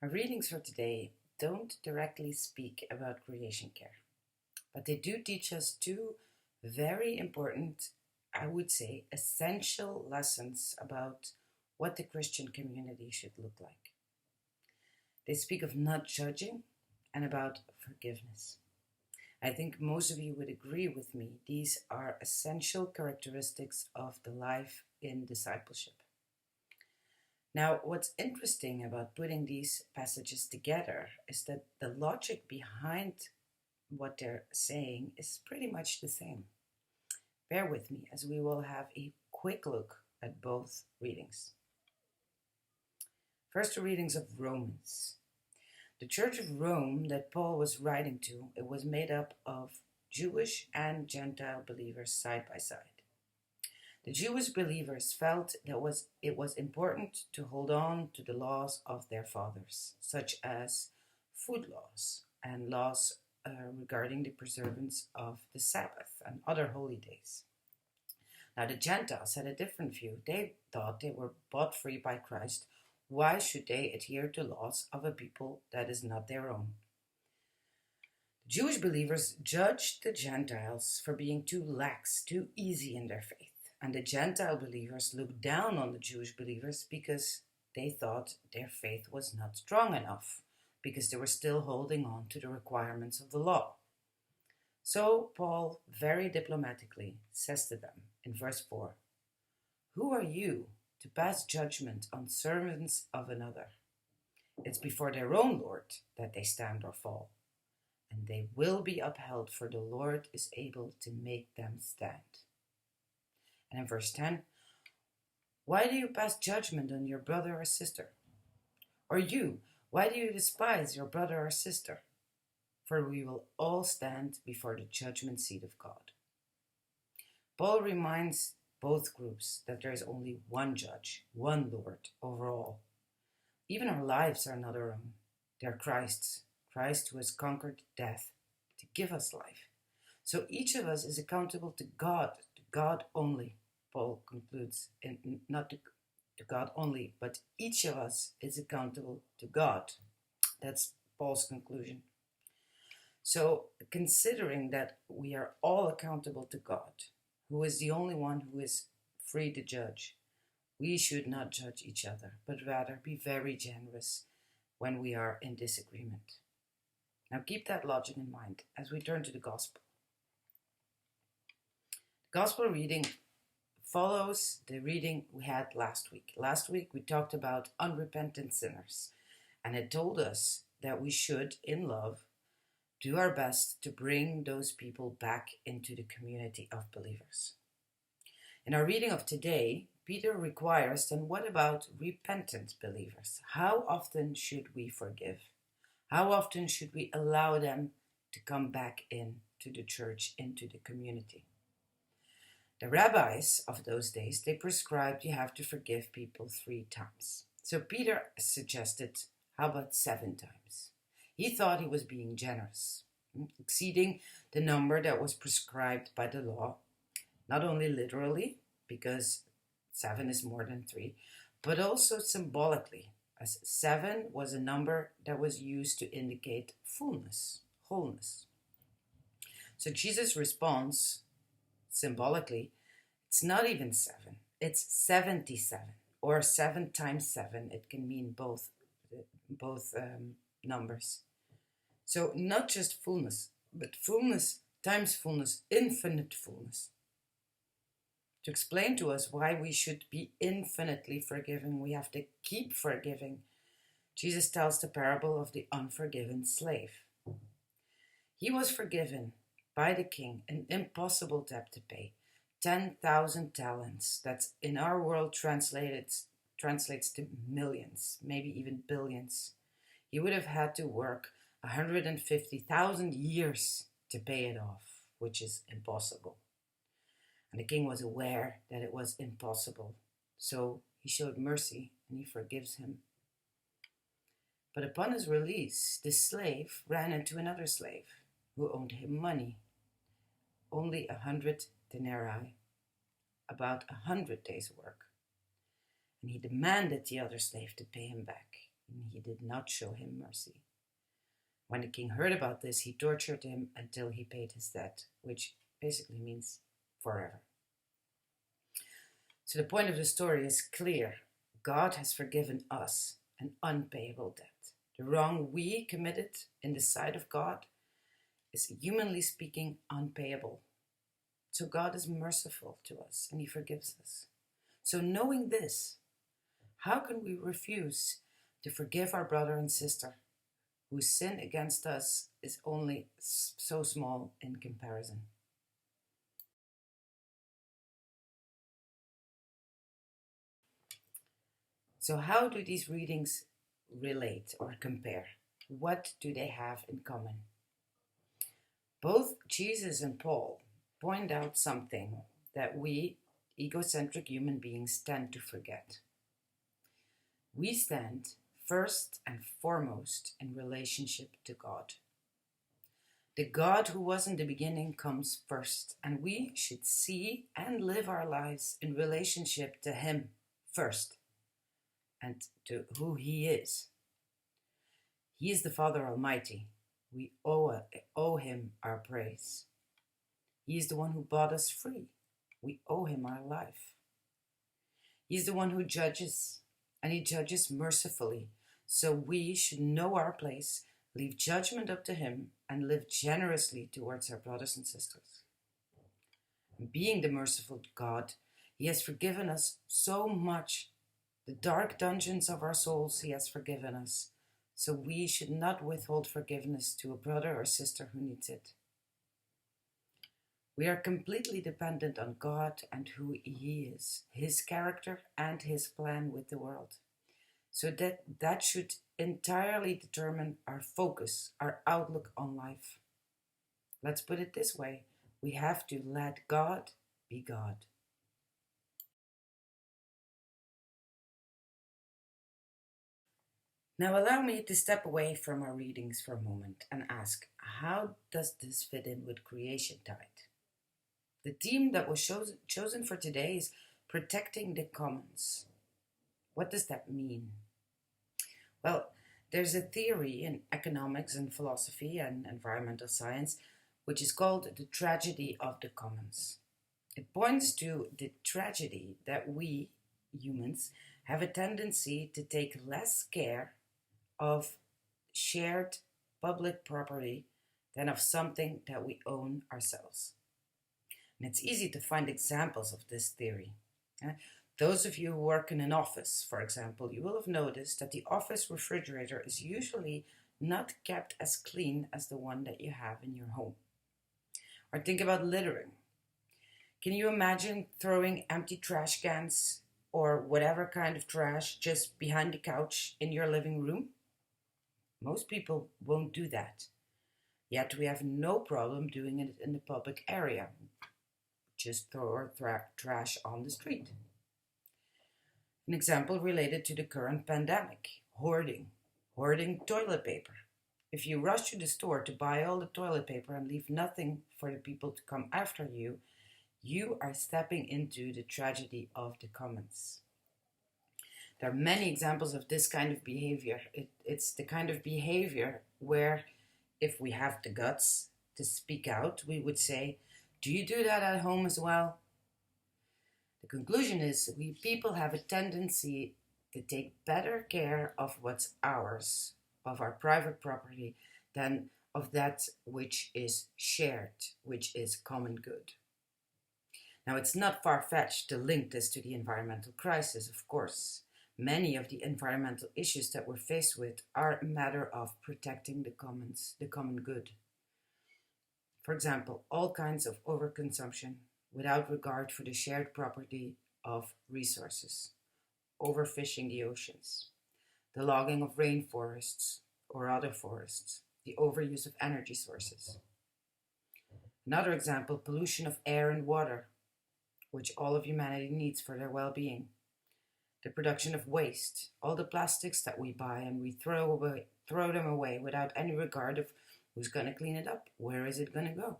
Our readings for today don't directly speak about creation care, but they do teach us two very important, I would say, essential lessons about what the Christian community should look like. They speak of not judging and about forgiveness. I think most of you would agree with me. These are essential characteristics of the life in discipleship. Now, what's interesting about putting these passages together is that the logic behind what they're saying is pretty much the same. Bear with me as we will have a quick look at both readings. First, the readings of Romans. The Church of Rome that Paul was writing to, it was made up of Jewish and Gentile believers side by side. The Jewish believers felt that it was important to hold on to the laws of their fathers, such as food laws and laws regarding the preservance of the Sabbath and other holy days. Now, the Gentiles had a different view. They thought they were bought free by Christ. Why should they adhere to laws of a people that is not their own? The Jewish believers judged the Gentiles for being too lax, too easy in their faith. And the Gentile believers looked down on the Jewish believers because they thought their faith was not strong enough, because they were still holding on to the requirements of the law. So Paul very diplomatically says to them in verse 4, "Who are you to pass judgment on servants of another? It's before their own Lord that they stand or fall, and they will be upheld, for the Lord is able to make them stand." And in verse 10, "Why do you pass judgment on your brother or sister? Or you, why do you despise your brother or sister? For we will all stand before the judgment seat of God." Paul reminds both groups that there is only one judge, one Lord over all. Even our lives are not our own. They're Christ's, Christ who has conquered death to give us life. So each of us is accountable to God only. Paul concludes, not to God only, but each of us is accountable to God. That's Paul's conclusion. So, considering that we are all accountable to God, who is the only one who is free to judge, we should not judge each other, but rather be very generous when we are in disagreement. Now, keep that logic in mind as we turn to the gospel. The gospel reading follows the reading we had last week. Last week we talked about unrepentant sinners, and it told us that we should, in love, do our best to bring those people back into the community of believers. In our reading of today, Peter requires, then what about repentant believers? How often should we forgive? How often should we allow them to come back into the church, into the community? The rabbis of those days, they prescribed you have to forgive people 3 times. So Peter suggested, how about 7 times? He thought he was being generous, exceeding the number that was prescribed by the law, not only literally, because 7 is more than 3, but also symbolically, as 7 was a number that was used to indicate fullness, wholeness. So Jesus responds symbolically, it's not even 7, it's 77, or 7 times 7. It can mean both numbers. So not just fullness, but fullness times fullness, infinite fullness. To explain to us why we should be infinitely forgiving, we have to keep forgiving. Jesus tells the parable of the unforgiven slave. He was forgiven by the king an impossible debt to pay, 10,000 talents. That's in our world translates to millions, maybe even billions. He would have had to work 150,000 years to pay it off, which is impossible. And the king was aware that it was impossible, so he showed mercy and he forgives him. But upon his release, the slave ran into another slave who owed him money, only 100 denarii, about 100 days' work. And he demanded the other slave to pay him back. and he did not show him mercy. When the king heard about this, he tortured him until he paid his debt, which basically means forever. So the point of the story is clear. God has forgiven us an unpayable debt. The wrong we committed in the sight of God is, humanly speaking, unpayable. So God is merciful to us and he forgives us. So knowing this, how can we refuse to forgive our brother and sister whose sin against us is only so small in comparison? So how do these readings relate or compare? What do they have in common? Both Jesus and Paul point out something that we egocentric human beings tend to forget. We stand first and foremost in relationship to God. The God who was in the beginning comes first, and we should see and live our lives in relationship to him first and to who he is. He is the Father Almighty. We owe him our praise. He is the one who bought us free. We owe him our life. He is the one who judges, and he judges mercifully. So we should know our place, leave judgment up to him, and live generously towards our brothers and sisters. Being the merciful God, he has forgiven us so much. The dark dungeons of our souls he has forgiven us. So we should not withhold forgiveness to a brother or sister who needs it. We are completely dependent on God and who he is, his character and his plan with the world. So that should entirely determine our focus, our outlook on life. Let's put it this way. We have to let God be God. Now allow me to step away from our readings for a moment and ask, how does this fit in with Creation Tide? The theme that was chosen for today is protecting the commons. What does that mean? Well, there's a theory in economics and philosophy and environmental science which is called the tragedy of the commons. It points to the tragedy that we, humans, have a tendency to take less care of shared public property than of something that we own ourselves. And it's easy to find examples of this theory. Those of you who work in an office, for example, you will have noticed that the office refrigerator is usually not kept as clean as the one that you have in your home. Or think about littering. Can you imagine throwing empty trash cans or whatever kind of trash just behind the couch in your living room? Most people won't do that. Yet we have no problem doing it in the public area. Just throw our trash on the street. An example related to the current pandemic, hoarding toilet paper. If you rush to the store to buy all the toilet paper and leave nothing for the people to come after you, you are stepping into the tragedy of the commons. There are many examples of this kind of behavior. It's the kind of behavior where, if we have the guts to speak out, we would say, do you do that at home as well? The conclusion is we people have a tendency to take better care of what's ours, of our private property, than of that which is shared, which is common good. Now, it's not far-fetched to link this to the environmental crisis, of course. Many of the environmental issues that we're faced with are a matter of protecting the commons, the common good. For example, all kinds of overconsumption without regard for the shared property of resources, overfishing the oceans, the logging of rainforests or other forests, the overuse of energy sources. Another example, pollution of air and water, which all of humanity needs for their well-being. The production of waste, all the plastics that we buy and we throw them away without any regard of who's going to clean it up, where is it going to go?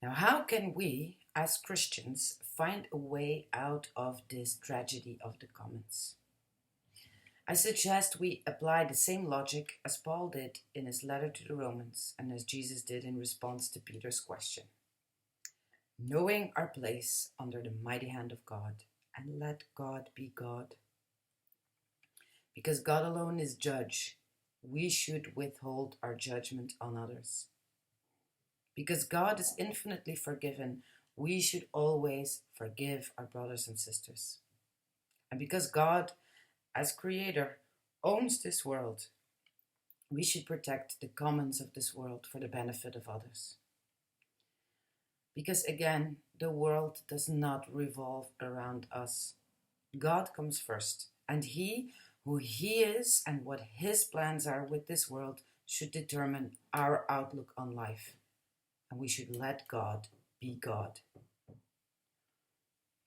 Now, how can we, as Christians, find a way out of this tragedy of the commons? I suggest we apply the same logic as Paul did in his letter to the Romans and as Jesus did in response to Peter's question. Knowing our place under the mighty hand of God, and let God be God. Because God alone is judge, we should withhold our judgment on others. Because God is infinitely forgiven, we should always forgive our brothers and sisters. And because God, as creator, owns this world, we should protect the commons of this world for the benefit of others. Because again, the world does not revolve around us. God comes first, and who He is and what His plans are with this world should determine our outlook on life. And we should let God be God.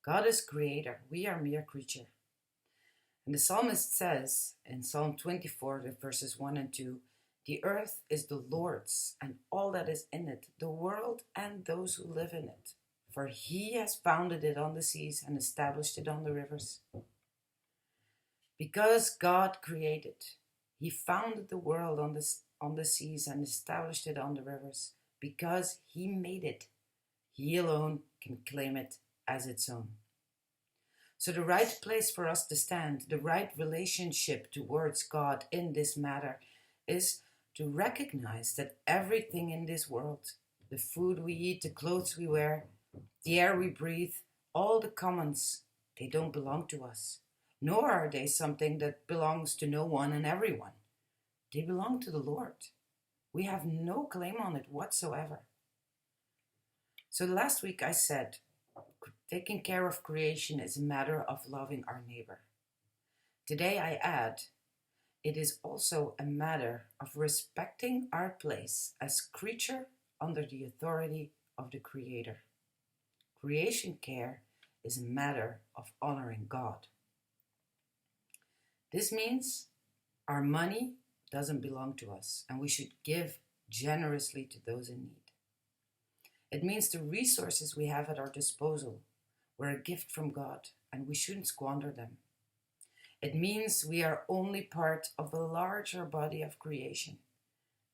God is creator, we are mere creature. And the psalmist says in Psalm 24, verses 1 and 2, "The earth is the Lord's and all that is in it, the world and those who live in it. For He has founded it on the seas and established it on the rivers." Because God created, He founded the world on the seas and established it on the rivers. Because He made it, He alone can claim it as its own. So the right place for us to stand, the right relationship towards God in this matter, is to recognize that everything in this world, the food we eat, the clothes we wear, the air we breathe, all the commons, they don't belong to us. Nor are they something that belongs to no one and everyone. They belong to the Lord. We have no claim on it whatsoever. So last week I said, taking care of creation is a matter of loving our neighbor. Today I add, it is also a matter of respecting our place as creature under the authority of the Creator. Creation care is a matter of honoring God. This means our money doesn't belong to us, and we should give generously to those in need. It means the resources we have at our disposal were a gift from God, and we shouldn't squander them. It means we are only part of a larger body of creation,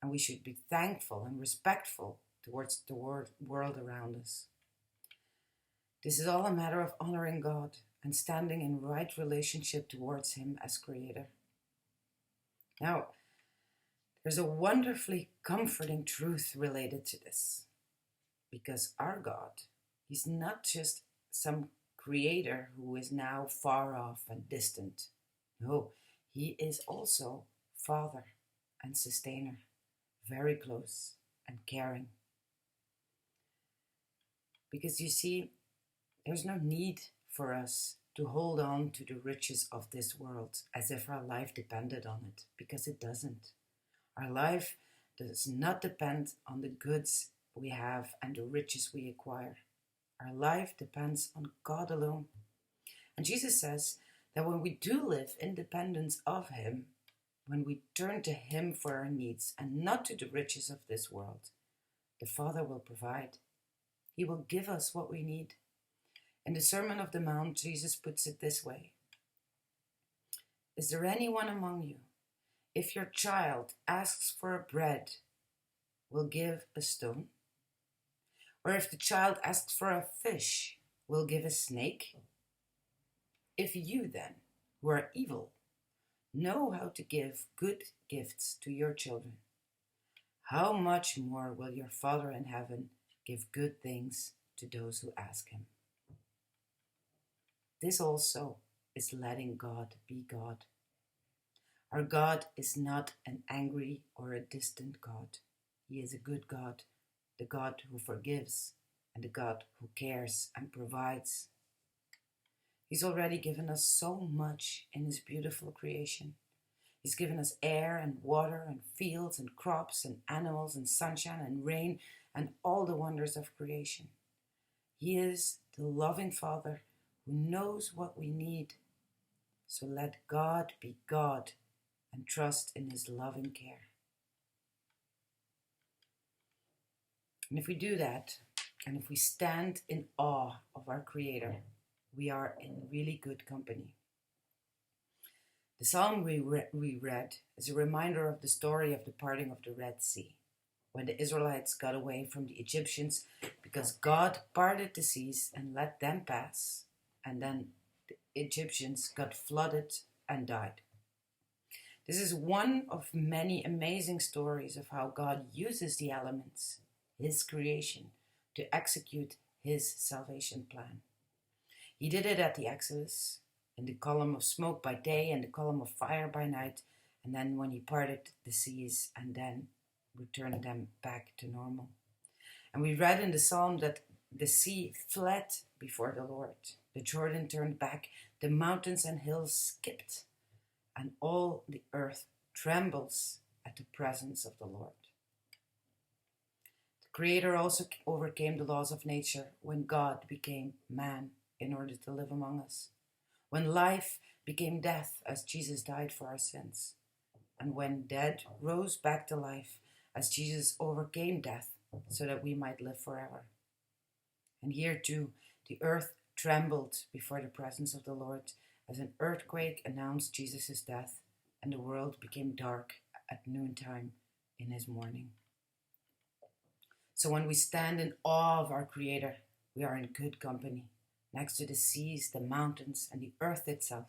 and we should be thankful and respectful towards the world around us. This is all a matter of honoring God and standing in right relationship towards Him as Creator. Now, there's a wonderfully comforting truth related to this, because our God, He's not just some creator who is now far off and distant. No, He is also Father and Sustainer, very close and caring. Because you see, there's no need for us to hold on to the riches of this world as if our life depended on it, because it doesn't. Our life does not depend on the goods we have and the riches we acquire. Our life depends on God alone. And Jesus says that when we do live in dependence of Him, when we turn to Him for our needs and not to the riches of this world, the Father will provide. He will give us what we need. In the Sermon on the Mount, Jesus puts it this way: "Is there anyone among you, if your child asks for a bread, will give a stone? Or if the child asks for a fish, will give a snake? If you then, who are evil, know how to give good gifts to your children, how much more will your Father in heaven give good things to those who ask Him?" This also is letting God be God. Our God is not an angry or a distant God. He is a good God, the God who forgives and the God who cares and provides. He's already given us so much in His beautiful creation. He's given us air and water and fields and crops and animals and sunshine and rain and all the wonders of creation. He is the loving Father who knows what we need. So let God be God and trust in His loving care. And if we do that, And if we stand in awe of our Creator, we are in really good company. The psalm we read is a reminder of the story of the parting of the Red Sea, when the Israelites got away from the Egyptians because God parted the seas and let them pass, and then the Egyptians got flooded and died. This is one of many amazing stories of how God uses the elements, His creation, to execute His salvation plan. He did it at the Exodus, in the column of smoke by day and the column of fire by night, and then when He parted the seas and then returned them back to normal. And we read in the psalm that the sea fled before the Lord. The Jordan turned back, the mountains and hills skipped, and all the earth trembles at the presence of the Lord. The Creator also overcame the laws of nature when God became man in order to live among us, when life became death as Jesus died for our sins, and when dead rose back to life as Jesus overcame death so that we might live forever. And here too, the earth trembled before the presence of the Lord as an earthquake announced Jesus' death, and the world became dark at noontime in His morning. So when we stand in awe of our Creator, we are in good company, next to the seas, the mountains, and the earth itself.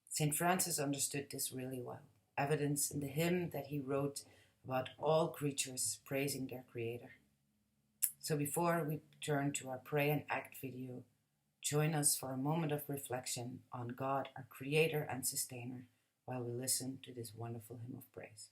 St. Francis understood this really well, evidenced in the hymn that he wrote about all creatures praising their Creator. So before we turn to our Pray and Act video, join us for a moment of reflection on God, our Creator and Sustainer, while we listen to this wonderful hymn of praise.